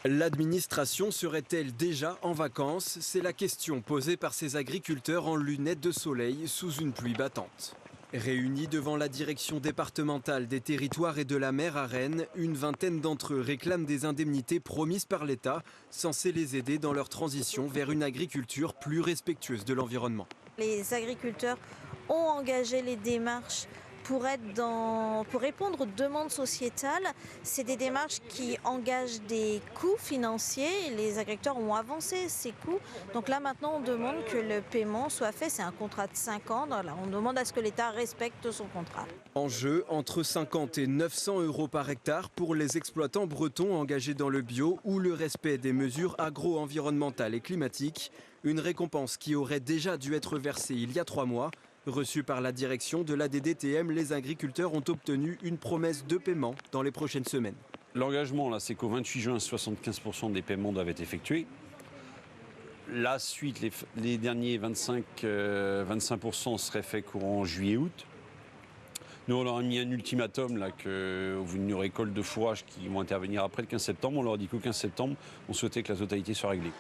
L'administration serait-elle déjà en vacances? C'est la question posée par ces agriculteurs en lunettes de soleil sous une pluie battante. Réunis devant la direction départementale des territoires et de la mer à Rennes, une vingtaine d'entre eux réclament des indemnités promises par l'État, censées les aider dans leur transition vers une agriculture plus respectueuse de l'environnement. Les agriculteurs ont engagé les démarches pour répondre aux demandes sociétales. C'est des démarches qui engagent des coûts financiers. Les agriculteurs ont avancé ces coûts. Donc là maintenant on demande que le paiement soit fait. C'est un contrat de 5 ans. Là, on demande à ce que l'État respecte son contrat. En jeu, entre 50 et 900 euros par hectare pour les exploitants bretons engagés dans le bio ou le respect des mesures agro-environnementales et climatiques. Une récompense qui aurait déjà dû être versée il y a 3 mois. Reçus par la direction de l'ADDTM, les agriculteurs ont obtenu une promesse de paiement dans les prochaines semaines. L'engagement, là, c'est qu'au 28 juin, 75% des paiements doivent être effectués. La suite, les derniers 25% seraient faits courant juillet-août. Nous, on leur a mis un ultimatum, là, une récolte de fourrage qui vont intervenir après le 15 septembre. On leur a dit qu'au 15 septembre, on souhaitait que la totalité soit réglée.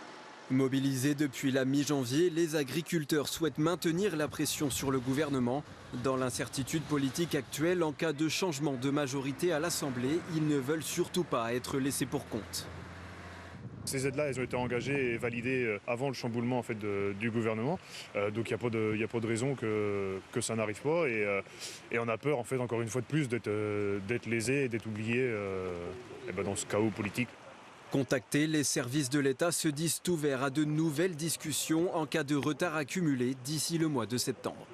Mobilisés depuis la mi-janvier, les agriculteurs souhaitent maintenir la pression sur le gouvernement. Dans l'incertitude politique actuelle, en cas de changement de majorité à l'Assemblée, ils ne veulent surtout pas être laissés pour compte. Ces aides-là, elles ont été engagées et validées avant le chamboulement en fait, du gouvernement. Donc il n'y a pas de raison que ça n'arrive pas. Et on a peur, en fait, encore une fois de plus, d'être lésé et d'être oublié dans ce chaos politique. Contactés, les services de l'État se disent ouverts à de nouvelles discussions en cas de retard accumulé d'ici le mois de septembre.